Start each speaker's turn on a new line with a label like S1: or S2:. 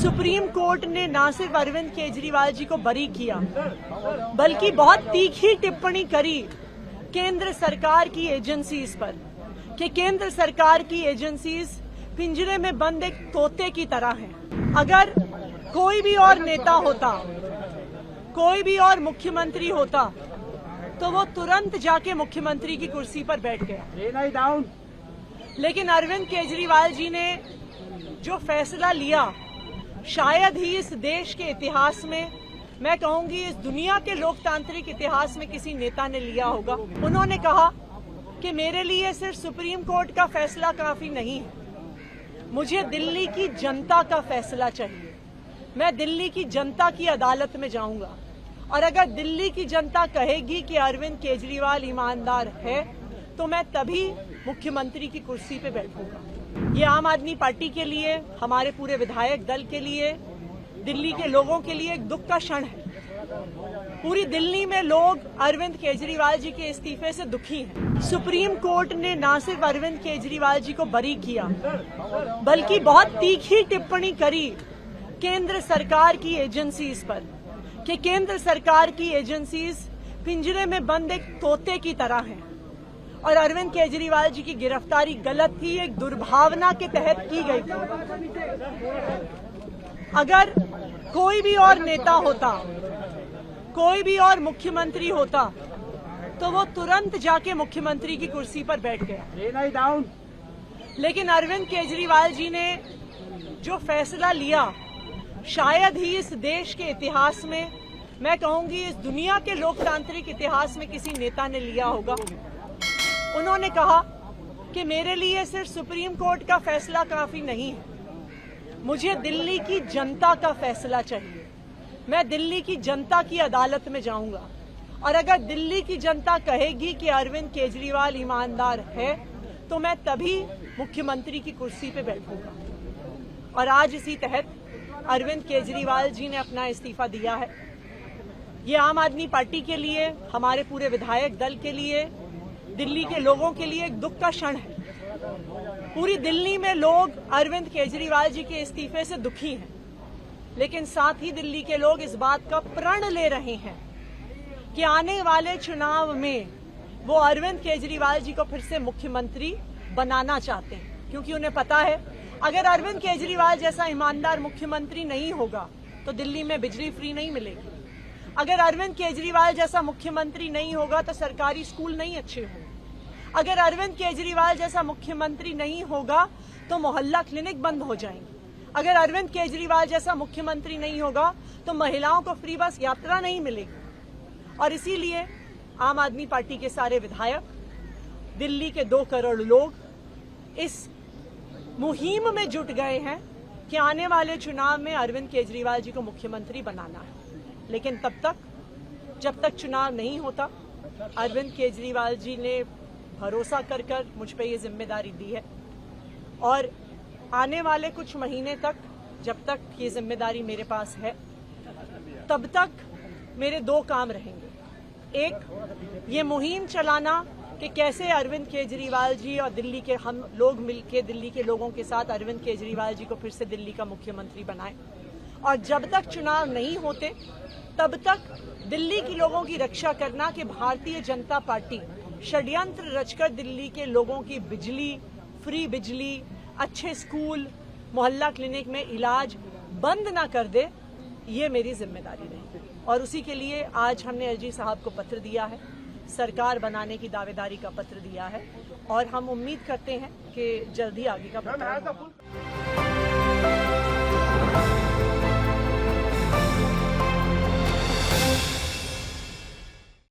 S1: Supreme court ने न सिर्फ अरविंद केजरीवाल जी को बरी किया, बल्कि बहुत तीखी टिप्पणी करी केंद्र सरकार की एजेंसीज पर कि केंद्र सरकार की एजेंसीज पिंजरे में बंद एक तोते की तरह हैं। अगर कोई भी और नेता होता, कोई भी और मुख्यमंत्री होता, तो वो तुरंत जाके मुख्यमंत्री की कुर्सी पर बैठ गया। लेकिन अरविंद केजरीवाल जी ने जो फैसला लिया, शायद ही इस देश के इतिहास में, मैं कहूंगी इस दुनिया के लोकतांत्रिक इतिहास में किसी नेता ने लिया होगा। उन्होंने कहा कि मेरे लिए सिर्फ सुप्रीम कोर्ट का फैसला काफी नहीं है, मुझे दिल्ली की जनता का फैसला चाहिए। मैं दिल्ली की जनता की अदालत में जाऊंगा और अगर दिल्ली की जनता कहेगी कि अरविंद केजरीवाल ईमानदार है, तो मैं तभी मुख्यमंत्री की कुर्सी पे बैठूंगा। ये आम आदमी पार्टी के लिए, हमारे पूरे विधायक दल के लिए, दिल्ली के लोगों के लिए एक दुख का क्षण है। पूरी दिल्ली में लोग अरविंद केजरीवाल जी के इस्तीफे से दुखी हैं। सुप्रीम कोर्ट ने न सिर्फ अरविंद केजरीवाल जी को बरी किया, बल्कि बहुत तीखी टिप्पणी करी केंद्र सरकार की एजेंसीज पर कि केंद्र सरकार की एजेंसीज पिंजरे में बंद एक तोते की तरह हैं और अरविंद केजरीवाल जी की गिरफ्तारी गलत थी, एक दुर्भावना के तहत की गई थी। अगर कोई भी और नेता होता, कोई भी और मुख्यमंत्री होता, तो वो तुरंत जाके मुख्यमंत्री की कुर्सी पर बैठ गया। लेकिन अरविंद केजरीवाल जी ने जो फैसला लिया, शायद ही इस देश के इतिहास में, मैं कहूंगी इस दुनिया के लोकतांत्रिक इतिहास में किसी नेता ने लिया होगा। उन्होंने कहा कि मेरे लिए सिर्फ सुप्रीम कोर्ट का फैसला काफी नहीं है, मुझे दिल्ली की जनता का फैसला चाहिए। मैं दिल्ली की जनता की अदालत में जाऊंगा और अगर दिल्ली की जनता कहेगी कि अरविंद केजरीवाल ईमानदार है, तो मैं तभी मुख्यमंत्री की कुर्सी पे बैठूंगा। और आज इसी तहत अरविंद केजरीवाल जी ने अपना इस्तीफा दिया है। ये आम आदमी पार्टी के लिए, हमारे पूरे विधायक दल के लिए, दिल्ली के लोगों के लिए एक दुख का क्षण है। पूरी दिल्ली में लोग अरविंद केजरीवाल जी के इस्तीफे से दुखी हैं, लेकिन साथ ही दिल्ली के लोग इस बात का प्रण ले रहे हैं कि आने वाले चुनाव में वो अरविंद केजरीवाल जी को फिर से मुख्यमंत्री बनाना चाहते हैं, क्योंकि उन्हें पता है अगर अरविंद केजरीवाल जैसा ईमानदार मुख्यमंत्री नहीं होगा तो दिल्ली में बिजली फ्री नहीं मिलेगी। अगर अरविंद केजरीवाल जैसा मुख्यमंत्री नहीं होगा तो सरकारी स्कूल नहीं अच्छे होंगे। अगर अरविंद केजरीवाल जैसा मुख्यमंत्री नहीं होगा तो मोहल्ला क्लिनिक बंद हो जाएंगे। अगर अरविंद केजरीवाल जैसा मुख्यमंत्री नहीं होगा तो महिलाओं को फ्री बस यात्रा नहीं मिलेगी। और इसीलिए आम आदमी पार्टी के सारे विधायक, दिल्ली के 2 करोड़ लोग इस मुहिम में जुट गए हैं कि आने वाले चुनाव में अरविंद केजरीवाल जी को मुख्यमंत्री बनाना है। लेकिन तब तक, जब तक चुनाव नहीं होता, अरविंद केजरीवाल जी ने भरोसा कर मुझ पे ये जिम्मेदारी दी है और आने वाले कुछ महीने तक, जब तक ये जिम्मेदारी मेरे पास है, तब तक मेरे 2 काम रहेंगे। एक, ये मुहिम चलाना कि कैसे अरविंद केजरीवाल जी और दिल्ली के हम लोग मिलकर दिल्ली के लोगों के साथ अरविंद केजरीवाल जी को फिर से दिल्ली का मुख्यमंत्री बनाएं। और जब तक चुनाव नहीं होते, तब तक दिल्ली के लोगों की रक्षा करना कि भारतीय जनता पार्टी षड्यंत्र रचकर दिल्ली के लोगों की बिजली, फ्री बिजली, अच्छे स्कूल, मोहल्ला क्लिनिक में इलाज बंद ना कर दे, ये मेरी जिम्मेदारी रहेगी। और उसी के लिए आज हमने एलजी साहब को पत्र दिया है, सरकार बनाने की दावेदारी का पत्र दिया है और हम उम्मीद करते हैं कि जल्दी आगे का पत्र